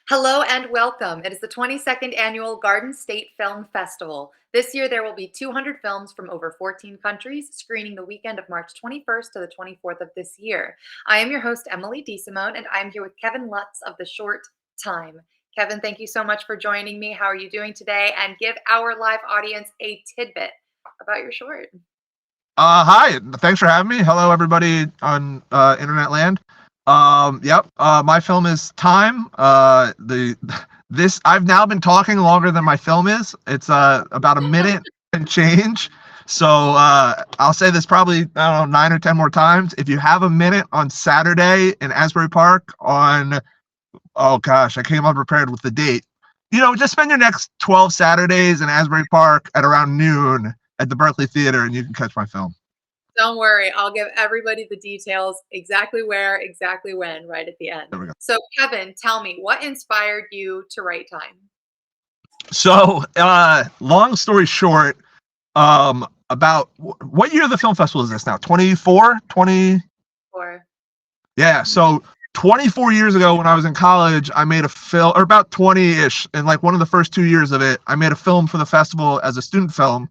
Hello and welcome. It is the 22nd annual Garden State Film Festival. This year there will be 200 films from over 14 countries screening the weekend of March 21st to the 24th of this year. I am your host, Emily DeSimone, and I'm here with Kevin Lutz of The Short Time. Kevin, thank you so much for joining me. How are you doing today? And give our live audience a tidbit about your short. Hi, thanks for having me. Hello, everybody on internet land. My film is Time. I've now been talking longer than my film is. It's about a minute and change. So I'll say this probably, I don't know, 9 or 10 more times. If you have a minute on Saturday in Asbury Park oh gosh, I came unprepared with the date. Just spend your next 12 Saturdays in Asbury Park at around noon at the Berkeley Theater, and you can catch my film. Don't worry, I'll give everybody the details, exactly where, exactly when, right at the end. There we go. So, Kevin, tell me, what inspired you to write Time? So, long story short, about what year of the film festival is this now? 24? 20? 4. Yeah, so 24 years ago when I was in college, I made a film, or about 20-ish, and like one of the first 2 years of it, I made a film for the festival as a student film.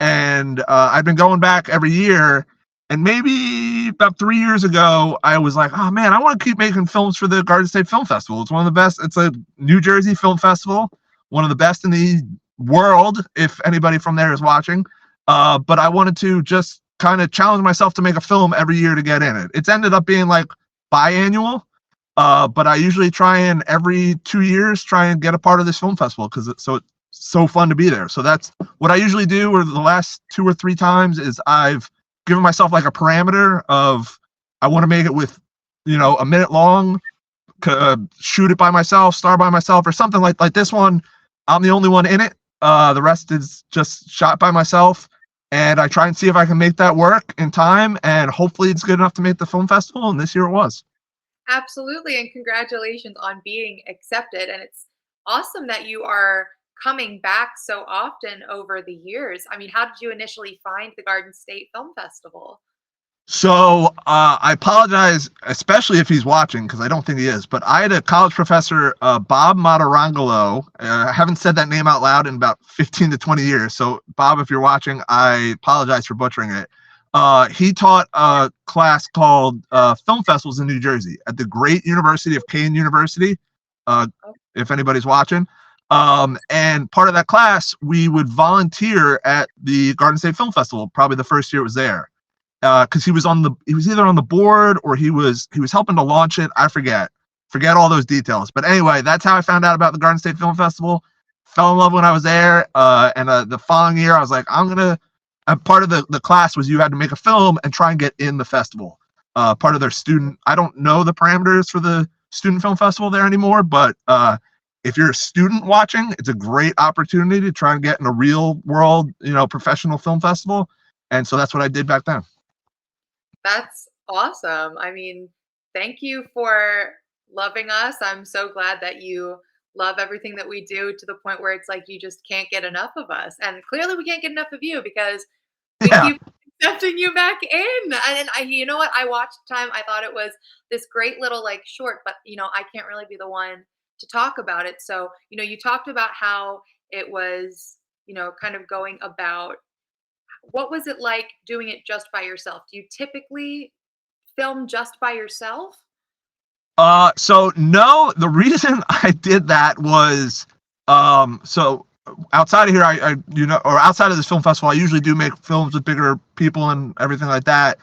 And I've been going back every year. And maybe about 3 years ago, I was like, oh man, I want to keep making films for the Garden State Film Festival. It's one of the best. It's a New Jersey film festival, one of the best in the world, if anybody from there is watching. But I wanted to just kind of challenge myself to make a film every year to get in it. It's ended up being like biannual, but I usually try and every 2 years try and get a part of this film festival because it's so fun to be there. So that's what I usually do, or the last 2 or 3 times is I've given myself like a parameter of I want to make it with, a minute long, shoot it by myself, star by myself, or something like this one. I'm the only one in it. The rest is just shot by myself, and I try and see if I can make that work in time, and hopefully it's good enough to make the film festival, and this year it was. Absolutely, and congratulations on being accepted. And it's awesome that you are coming back so often over the years. I mean, how did you initially find the Garden State Film Festival? So I apologize, especially if he's watching, because I don't think he is. But I had a college professor, Bob Matarangelo. I haven't said that name out loud in about 15 to 20 years. So Bob, if you're watching, I apologize for butchering it. He taught a class called Film Festivals in New Jersey at the great University of Kane University, if anybody's watching. And part of that class, we would volunteer at the Garden State Film Festival. Probably the first year it was there, because he was either on the board or he was helping to launch it. I forget all those details. But anyway, that's how I found out about the Garden State Film Festival. Fell in love when I was there, and the following year I was like, part of the class was you had to make a film and try and get in the festival. Part of their student. I don't know the parameters for the student film festival there anymore, but if you're a student watching, it's a great opportunity to try and get in a real world, professional film festival. And so that's what I did back then. That's awesome. I mean, thank you for loving us. I'm so glad that you love everything that we do to the point where it's like you just can't get enough of us. And clearly we can't get enough of you because we keep accepting you back in. And you know what? I watched Time. I thought it was this great little like short, but I can't really be the one to talk about it. So, you talked about how it was, kind of going about, what was it like doing it just by yourself? Do you typically film just by yourself? So no, the reason I did that was, so outside of here, or outside of this film festival, I usually do make films with bigger people and everything like that.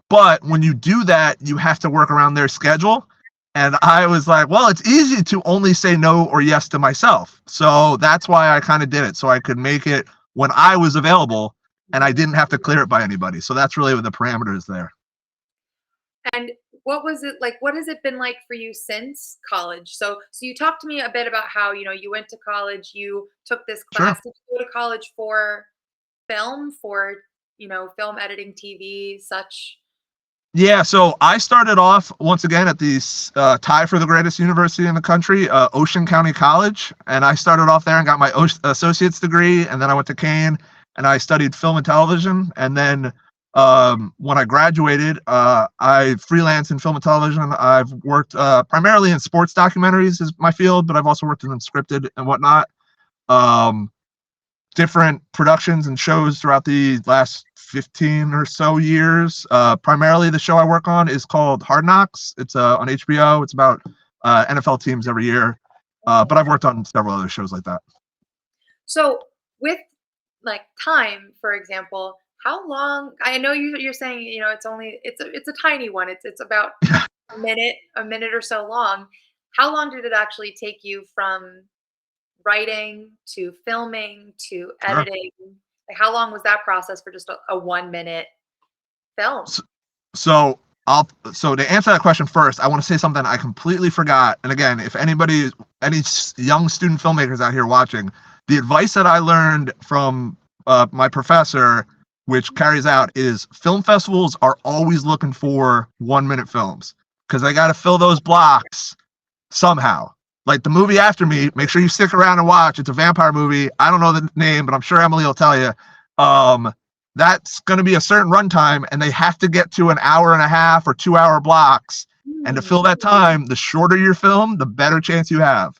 But when you do that, you have to work around their schedule. And I was like, well, it's easy to only say no or yes to myself. So that's why I kind of did it. So I could make it when I was available and I didn't have to clear it by anybody. So that's really the parameters there. And what was it like? What has it been like for you since college? So you talked to me a bit about how, you went to college, you took this class. Sure. Did you go to college for film, film editing, TV, such? Yeah, so I started off once again at the tie for the greatest university in the country, Ocean County College, and I started off there and got my associate's degree, and then I went to Kane and I studied film and television, and then When I graduated, I freelance in film and television. I've worked primarily in sports documentaries is my field, but I've also worked in scripted and whatnot. Um, Different productions and shows throughout the last 15 or so years. Primarily, the show I work on is called Hard Knocks. It's on HBO. It's about NFL teams every year. But I've worked on several other shows like that. So with like time, for example, how long? I know you're saying it's only it's a tiny one. It's about a minute or so long. How long did it actually take you from writing to filming to Sure. editing? Like, how long was that process for just a 1 minute film? So, so so to answer that question first, I want to say something I completely forgot. And again, if anybody, any young student filmmakers out here watching, the advice that I learned from my professor, which carries out, is film festivals are always looking for 1 minute films because they got to fill those blocks somehow. Like the movie after me, make sure you stick around and watch. It's a vampire movie. I don't know the name, but I'm sure Emily will tell you. Um, that's going to be a certain runtime, and they have to get to an hour and a half or 2 hour blocks. And to Hmm, fill that time, the shorter your film, the better chance you have.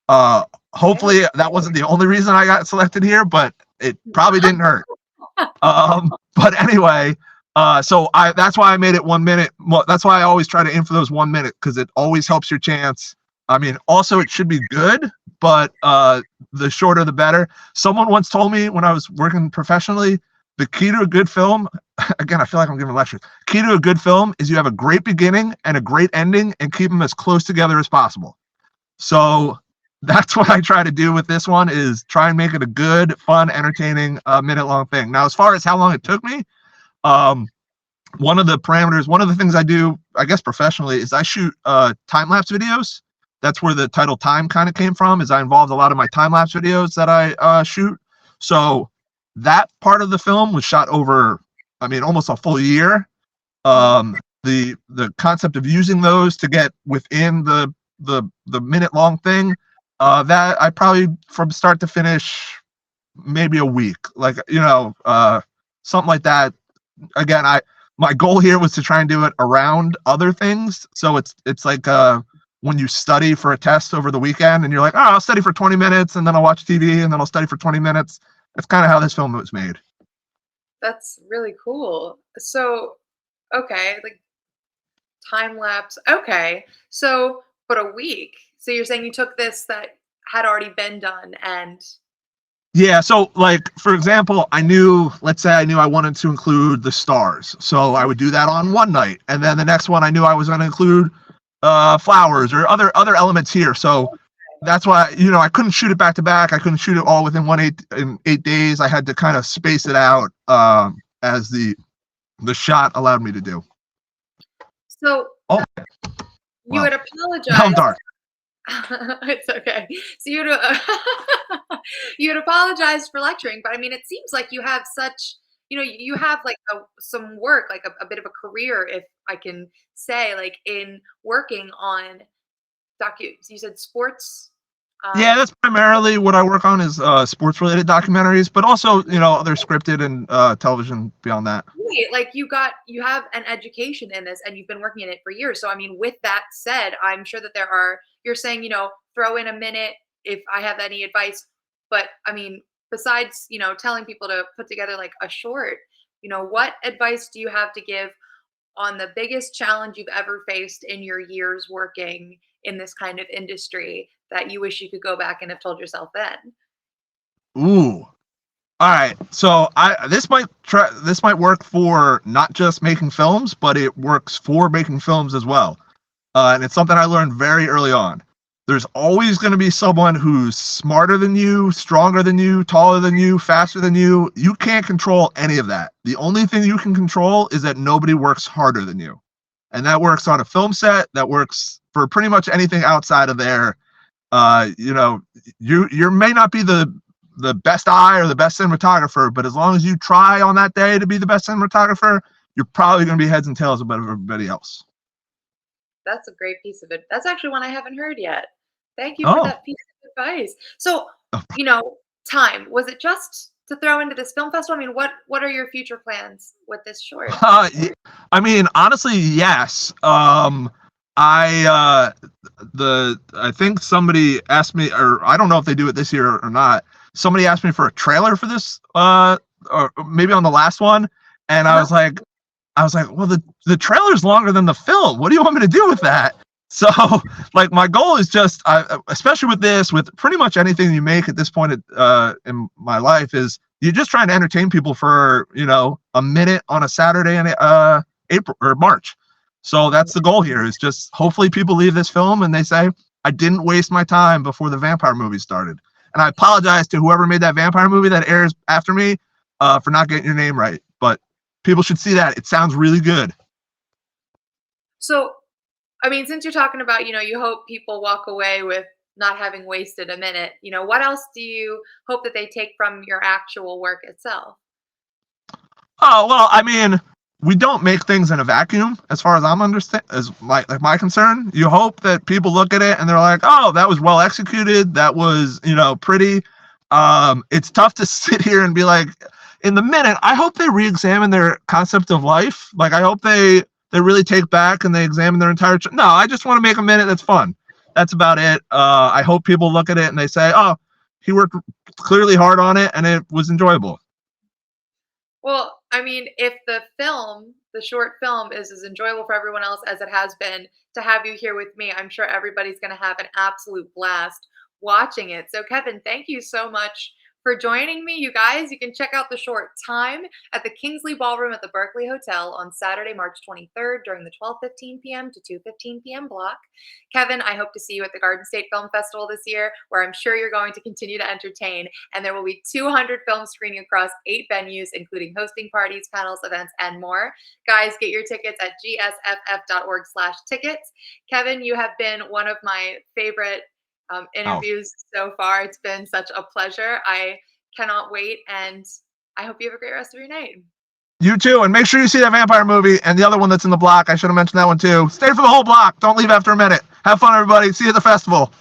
Uh, okay. Hopefully, that wasn't the only reason I got selected here, but it probably didn't hurt. But anyway, so I that's why I made it 1 minute. Well, that's why I always try to aim for those 1 minute because it always helps your chance. I mean, also it should be good, but the shorter the better. Someone once told me when I was working professionally, the key to a good film, again, I feel like I'm giving lectures. Key to a good film is you have a great beginning and a great ending, and keep them as close together as possible. So that's what I try to do with this one is try and make it a good, fun, entertaining, minute long thing. Now, as far as how long it took me, um, one of the parameters, one of the things I do, I guess professionally, is I shoot time lapse videos. That's where the title Time kind of came from. Is I involved a lot of my time lapse videos that I shoot. So that part of the film was shot over, I mean, almost a full year. Mhm. The concept of using those to get within the minute long thing, that I probably from start to finish maybe a week, like something like that. Again, I my goal here was to try and do it around other things, so it's like when you study for a test over the weekend and you're like, oh, I'll study for 20 minutes and then I'll watch TV and then I'll study for 20 minutes. That's kind of how this film was made. That's really cool. So, okay, like time lapse. Okay. So, but a week. So you're saying you took this that had already been done and Yeah, so like for example, I knew, let's say I knew I wanted to include the stars. So I would do that on one night. And then the next one I knew I was going to include flowers or other elements here. So that's why, I couldn't shoot it back to back. I couldn't shoot it all within 8 days. I had to kind of space it out as the shot allowed me to do. so Oh, you well, had now I'm apologized. dark. It's okay. So you had apologized for lecturing, but I mean, it seems like you have such, you have like some work, like a bit of a career, if I can say, like in working on you said sports. Yeah, Um, that's primarily what I work on is sports related documentaries, but also, other scripted and television beyond that. Right, like you have an education in this and you've been working in it for years. So I mean, with that said, I'm sure that you're saying, throw in a minute if I have any advice. But I mean, besides, telling people to put together like a short, what advice do you have to give on the biggest challenge you've ever faced in your years working in this kind of industry that you wish you could go back and have told yourself then? Ooh. All right. So I this might work for not just making films, but it works for making films as well. And it's something I learned very early on. There's always going to be someone who's smarter than you, stronger than you, taller than you, faster than you. You can't control any of that. The only thing you can control is that nobody works harder than you. And that works on a film set, that works for pretty much anything outside of there. You know, you may not be the best eye or the best cinematographer, but as long as you try on that day to be the best cinematographer, you're probably going to be heads and tails above everybody else. That's a great piece of it. That's actually one I haven't heard yet. Thank you for Oh, that piece of advice. So, you know, time. Was it just to throw into this film festival? I mean, what are your future plans with this short? I mean, honestly, yes. I think somebody asked me, or I don't know if they do it this year or not. Somebody asked me for a trailer for this, or maybe on the last one, and Uh-huh. I was like, well, the trailer's longer than the film. What do you want me to do with that? So, like, my goal is just, especially with this, with pretty much anything you make at this point in my life, is you're just trying to entertain people for, a minute on a Saturday in April or March. So that's the goal here, is just hopefully people leave this film and they say, I didn't waste my time before the vampire movie started. And I apologize to whoever made that vampire movie that airs after me for not getting your name right. But people should see that. It sounds really good. So, I mean, since you're talking about, you hope people walk away with not having wasted a minute, what else do you hope that they take from your actual work itself? Oh, well, I mean, we don't make things in a vacuum, as far as I'm understand, as my concern. You hope that people look at it and they're like, "Oh, that was well executed. That was, pretty." It's tough to sit here and be like, in the minute, I hope they re-examine their concept of life. Like, I hope they really take back and they examine their entire. No, I just want to make a minute that's fun. That's about it. I hope people look at it and they say, "Oh, he worked clearly hard on it and it was enjoyable." Well, I mean, if the short film is as enjoyable for everyone else as it has been to have you here with me, I'm sure everybody's going to have an absolute blast watching it. So, Kevin, thank you so much for joining me. You guys, you can check out the short Time at the Kingsley Ballroom at the Berkeley Hotel on Saturday, March 23rd during the 12:15 p.m. to 2:15 p.m. block. Kevin, I hope to see you at the Garden State Film Festival this year, where I'm sure you're going to continue to entertain. And there will be 200 films screening across 8 venues, including hosting parties, panels, events, and more. Guys, get your tickets at gsff.org/tickets. Kevin, you have been one of my favorite Oh, interviews so far. It's been such a pleasure. I cannot wait, and I hope you have a great rest of your night. you too, and make sure you see that vampire movie and the other one that's in the block. I should have mentioned that one too. Stay for the whole block. Don't leave after a minute. Have fun, everybody. See you at the festival.